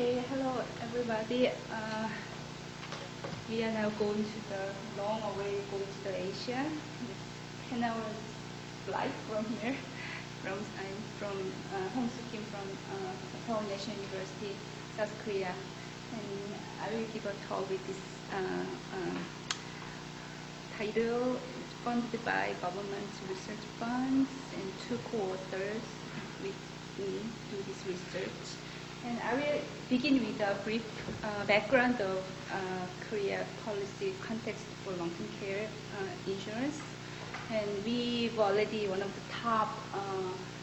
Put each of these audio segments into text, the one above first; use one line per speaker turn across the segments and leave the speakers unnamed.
Okay, hello everybody. We are now going to the long way, going to the Asia. It's 10 hours flight from here. I'm from Hongsoo Kim from Seoul National University, South Korea. And I will give a talk with this title. It's funded by government research funds and two co-authors with me do this research. And I will begin with a brief background of Korea policy context for long-term care insurance. And we've already one of the top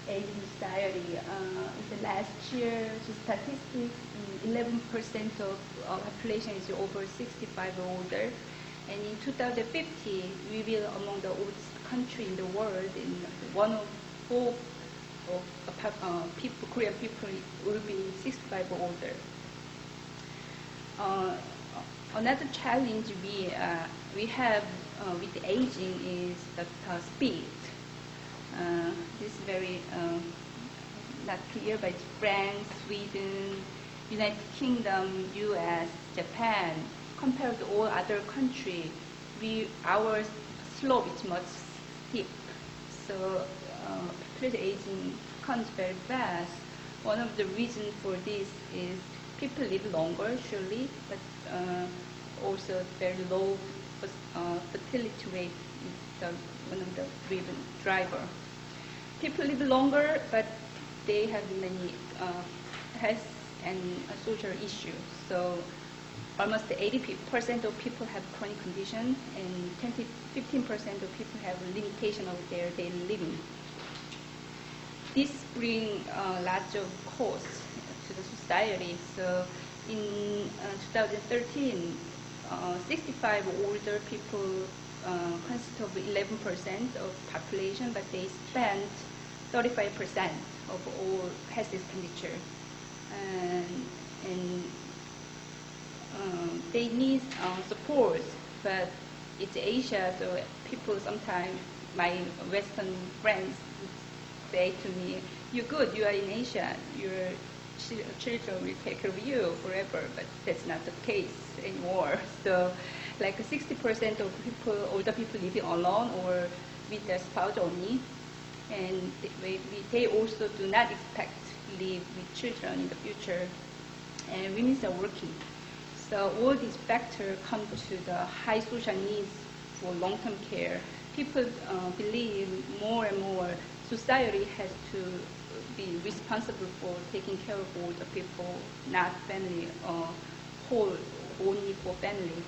aging society. In the last year, statistics, 11% of population is over 65 or older. And in 2050, we will among the oldest country in the world, in one of four of Korean people will be 65 or older. Another challenge we have with aging is the speed. This is very not clear, but France, Sweden, United Kingdom, U.S., Japan, compared to all other countries, our slope is much steep. So population aging comes very fast. One of the reasons for this is people live longer, surely, but also very low fertility rate is one of the driver. People live longer, but they have many health and social issues. So almost 80% of people have chronic condition, and 15% of people have limitation of their daily living. This brings lots of costs to the society. So in 2013, 65 or older people consist of 11% of population, but they spend 35% of all health expenditure. And they need support, but it's Asia, so people sometimes, my Western friends say to me, "You're good, you are in Asia, your children will take care of you forever," but that's not the case anymore. So like 60% of older people living alone or with their spouse only, and they also do not expect to live with children in the future, and women are working. So all these factors come to the high social needs for long-term care. People believe more and more society has to be responsible for taking care of older people, not family, only for family.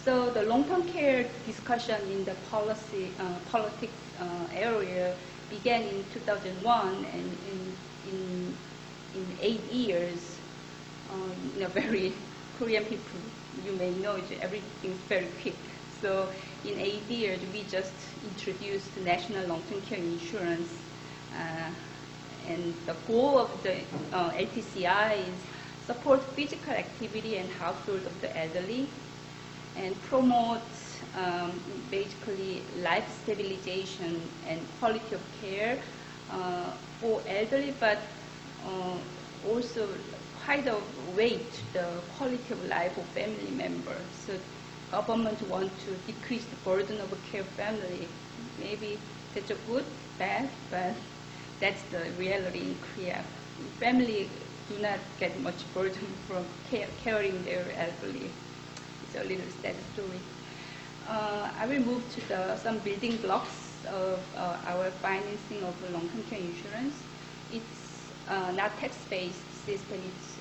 So the long-term care discussion in the politics area began in 2001, and in 8 years, in a very Korean people, you may know everything's very quick. So in 8 years, we just introduced national long-term care insurance. And the goal of the LTCI is support physical activity and household of the elderly, and promote basically life stabilization and quality of care for elderly, but also kind of weight the quality of life of family members. So government want to decrease the burden of a care family. Maybe that's a good, bad, but that's the reality in Korea. Family do not get much burden from caring their elderly. It's a little sad story. I will move to some building blocks of our financing of long-term care insurance. It's not tax-based system, it's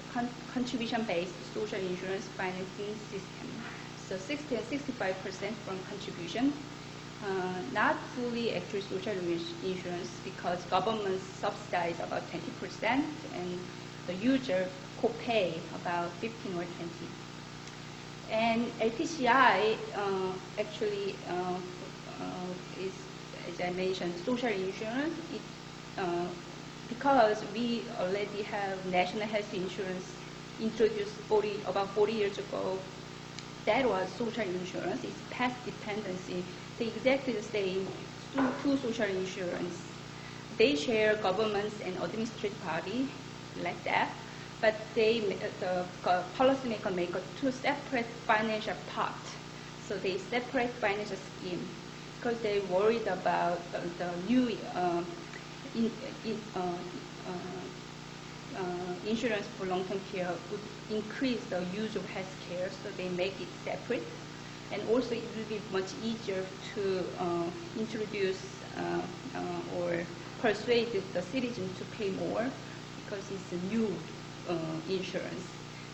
contribution-based social insurance financing system. So 60 and 65% from contribution, not fully actual social insurance because government subsidize about 20% and the user co-pay about 15 or 20. And LTCI actually is, as I mentioned, social insurance. Because we already have national health insurance introduced about 40 years ago, that was social insurance. It's past dependency. They're exactly the same, two social insurance. They share governments and administrative body like that. but the policymaker make two separate financial parts. So they separate financial scheme because they worried about the new insurance for long-term care would increase the use of health care, so they make it separate. And also it will be much easier to introduce or persuade the citizen to pay more because it's a new insurance.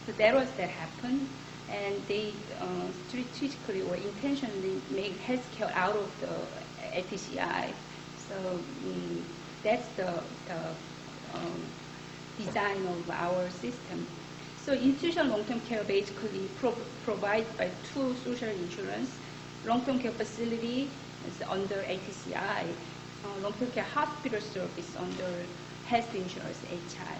So that was that happened, and they strategically or intentionally make healthcare out of the LTCI. So that's the design of our system. So institutional long-term care basically provided by two social insurance. Long-term care facility is under LTCI. Long-term care hospital service under health insurance, HI.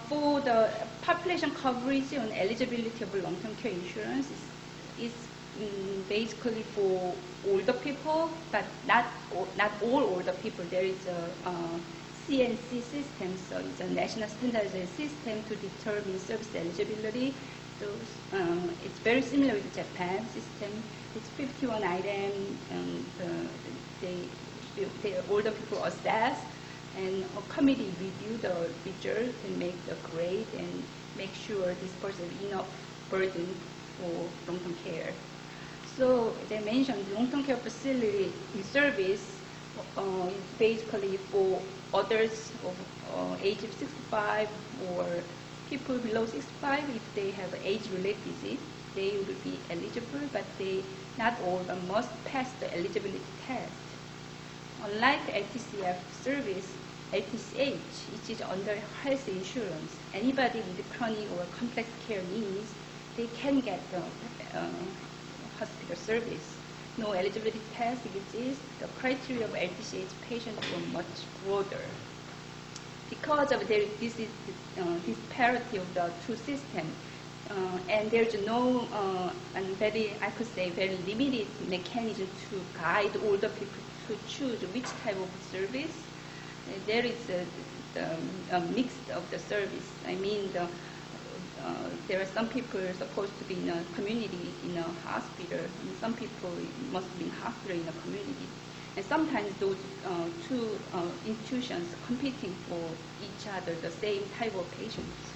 For the population coverage and eligibility of long-term care insurance is basically for older people, but not all older people. There is a CNC system, so it's a national standardized system to determine service eligibility. So it's very similar with the Japan system. It's 51 items, and the older people assess, and a committee review the result and make the grade and make sure this person has enough burden for long-term care. So they mentioned long-term care facility service is basically for others of age of 65 or people below 65. If they have age-related disease, they will be eligible, but not all of them must pass the eligibility test. Unlike LTCF service, LTCH, which is under health insurance, anybody with chronic or complex care needs, they can get the hospital service. No eligibility test exists. The criteria of LTCH patients were much broader. Because of this disparity of the two systems, and there's no, I could say, very limited mechanism to guide older people to choose which type of service. There is a mix of the service. I mean, there are some people supposed to be in a community in a hospital, and some people must be in a hospital in a community. And sometimes those two institutions competing for each other, the same type of patients.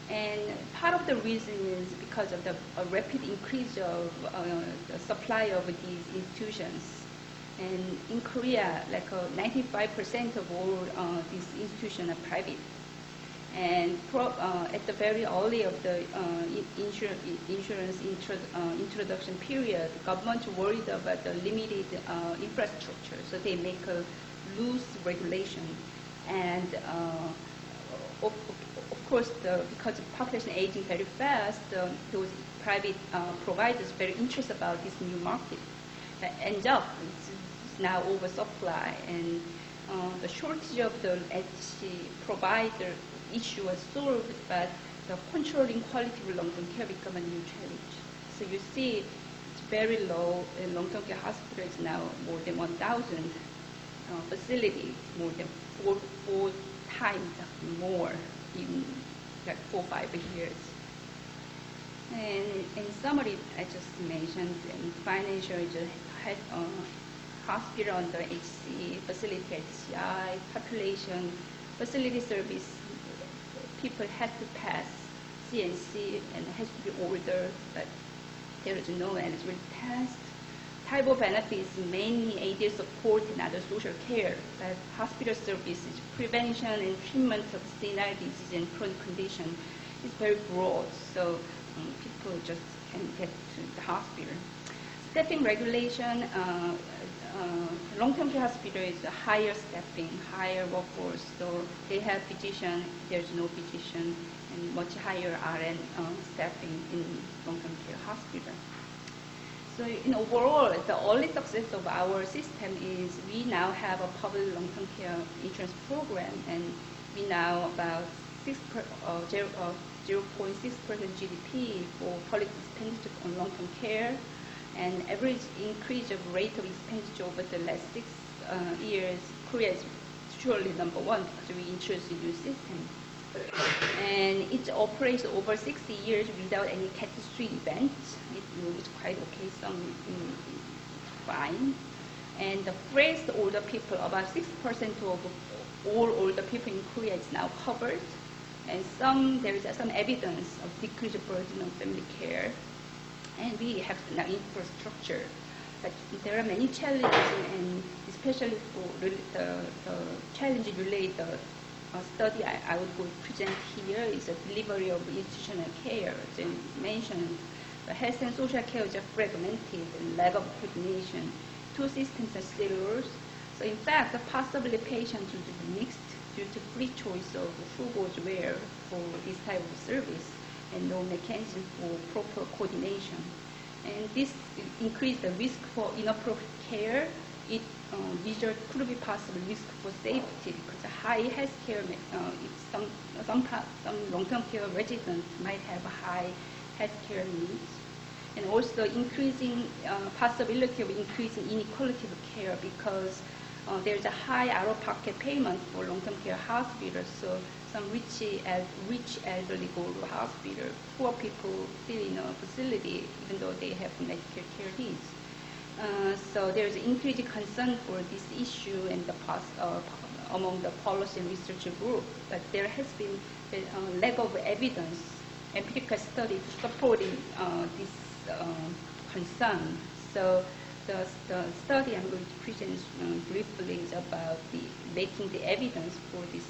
And part of the reason is because of the rapid increase of the supply of these institutions. And in Korea, like 95% of all these institutions are private. And at the very early of the insurance introduction period, the government worried about the limited infrastructure, so they make a loose regulation. And of course, because the population aging very fast, those private providers very interested about this new market. Ends up it's now oversupply, and the shortage of the LTC provider issue was solved, but the controlling quality of long-term care become a new challenge. So you see it's very low, and long-term care hospital is now more than 1,000 facilities, more than four times more in like 4 or 5 years. And in summary, I just mentioned financial hospital under HC, facility LTCI, population, facility service, people have to pass CNC and has to be older, but there is no eligibility test. Type of benefits, mainly ADL support and other social care, but hospital services, prevention and treatment of senile disease and chronic condition is very broad, so people just can get to the hospital. Staffing regulation, long-term care hospital is a higher staffing, higher workforce, so they have physician, there's no physician, and much higher RN staffing in long-term care hospital. So overall, the only success of our system is we now have a public long-term care insurance program, and we now about 0.6% GDP for public expenditure on long-term care, and average increase of rate of expenditure over the last 6 years, Korea is usually number one because we introduce a new system. And it operates over 60 years without any catastrophic events. It's quite okay, some it's fine. And the first older people, about 6% of all older people in Korea is now covered. And there is some evidence of decreased burden on family care. And we have now infrastructure. But there are many challenges, and especially for the challenge related study I would present here is the delivery of institutional care. As I mentioned, the health and social care is fragmented and lack of coordination. Two systems are still lost. So in fact, possibly patients will be mixed due to free choice of who goes where for this type of service and no mechanism for proper coordination. And this increased the risk for inappropriate care. It could be possible risk for safety because high health care, some long-term care residents might have high health care needs. And also increasing possibility of increasing inequality of care because there's a high out-of-pocket payment for long-term care hospitals. So some rich elderly go to hospital, poor people still in a facility even though they have medical care needs. So there's increased concern for this issue and among the policy and research group, but there has been a lack of evidence, empirical study supporting this concern. So the study I'm going to present briefly is about making the evidence for this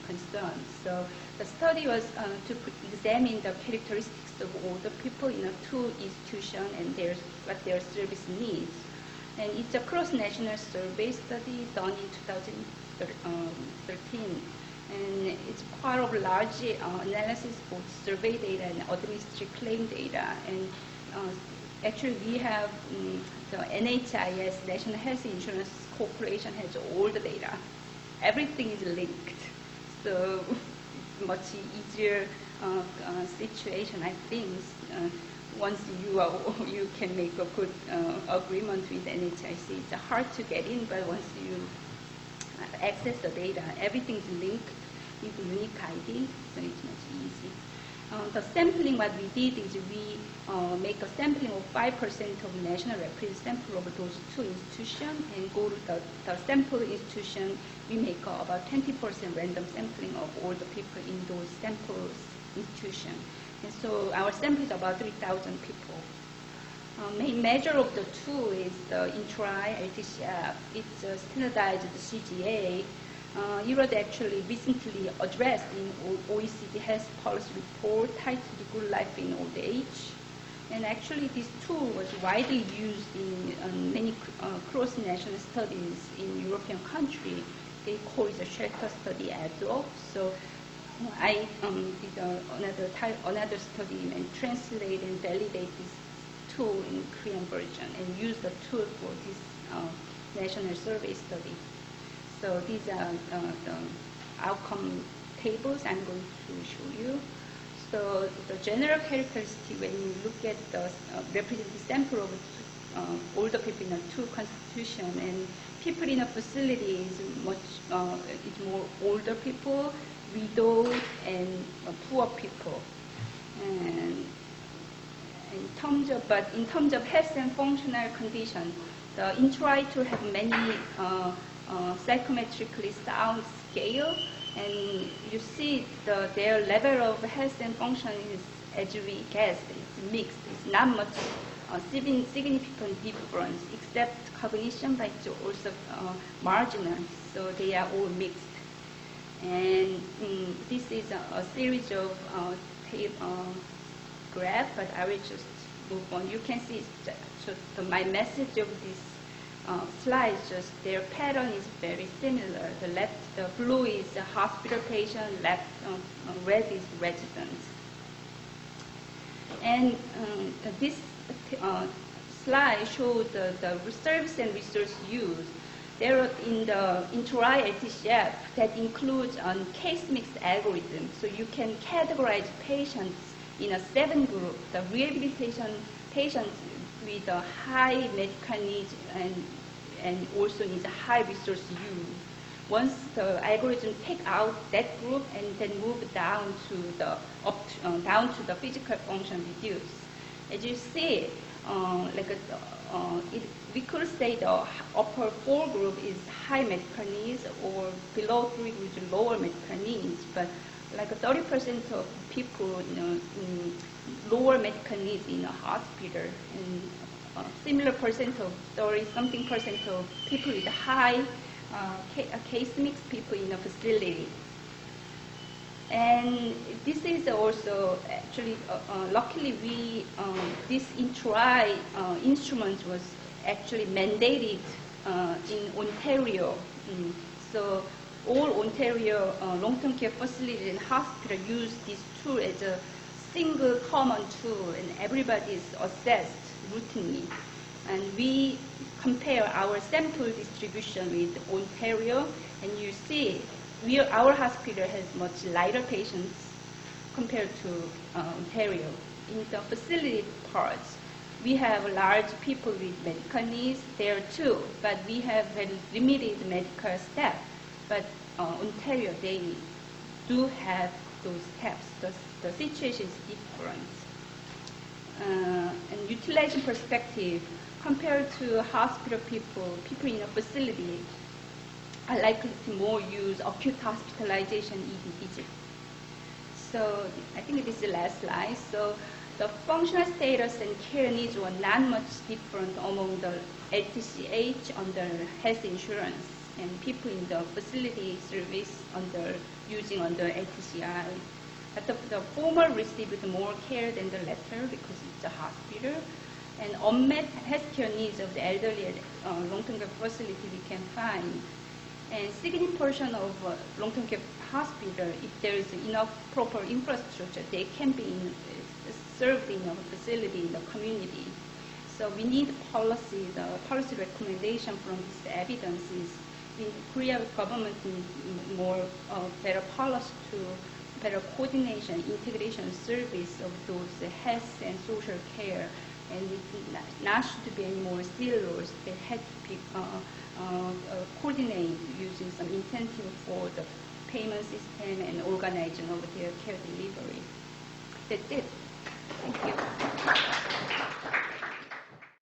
concern. So the study was to examine the characteristics of older people in two institutions and what their service needs. And it's a cross-national survey study done in 2013. And it's part of large analysis of survey data and administrative claim data. And actually we have the NHIS, National Health Insurance Corporation, has all the data. Everything is linked. So it's much easier situation, I think. Once you can make a good agreement with NHIC, it's hard to get in, but once you access the data, everything is linked with unique ID, so it's much easy. The sampling, what we did is we make a sampling of 5% of national reference sample of those two institutions and go to the sample institution. We make about 20% random sampling of all the people in those sample institutions. And so our sample is about 3,000 people. Main measure of the two is the LTCI. It's a standardized CGA. It was actually recently addressed in OECD Health Policy Report titled Good Life in Old Age. And actually this tool was widely used in many cross-national studies in European countries. They call it a shelter study as well. So I did another study and translate and validate this tool in Korean version and use the tool for this national survey study. So these are the outcome tables I'm going to show you. So the general characteristic when you look at the representative sample of older people in a two constitution, and people in a facility is it's more older people, widows, and poor people. And in terms of health and functional condition, in try to have many psychometrically sound scale, and you see their level of health and function is, as we guessed, it's mixed. It's not much significant difference except cognition, but it's also marginal. So they are all mixed. And this is a series of graphs, but I will just move on. You can see my message of this slide, just their pattern is very similar. The blue is a hospital patient, red is residents. And this slide shows the service and resource use. There are in the Intri LTCF that includes a case mix algorithm. So you can categorize patients in a 7 group. The rehabilitation patients with a high medical needs and also needs a high resource use. once the algorithm take out that group and then move down to the down to the physical function reduce. As you see, we could say the upper 4 group is high medical needs, or below 3 group is lower medical needs. But like 30% of people, in lower medical needs in a hospital, and similar percent of 30-something% of people with high case mix people in a facility. And this is also actually, luckily this INTRI instrument was actually mandated in Ontario. So all Ontario long-term care facilities and hospitals use this tool as a single common tool, and everybody is assessed routinely. And we compare our sample distribution with Ontario, and you see our hospital has much lighter patients compared to Ontario. In the facility parts, we have large people with medical needs there too, but we have very limited medical staff. But Ontario, they do have those steps. The situation is different. And utilization perspective, compared to hospital people in a facility are likely to more use acute hospitalization ED visit. So I think this is the last slide. So the functional status and care needs were not much different among the LTCH under health insurance and people in the facility service using under LTCI. But the former received more care than the latter because it's a hospital. And unmet healthcare needs of the elderly at long-term care facility we can find. And significant portion of long-term care hospital, if there is enough proper infrastructure, they can be served in a facility in the community. So we need policy, the policy recommendation from this evidence is in Korea government needs more better policy to better coordination, integration service of those health and social care. And it not should be any more silos. They had to be coordinated using some incentive for the payment system and organizing of their care delivery. That's it. Thank you.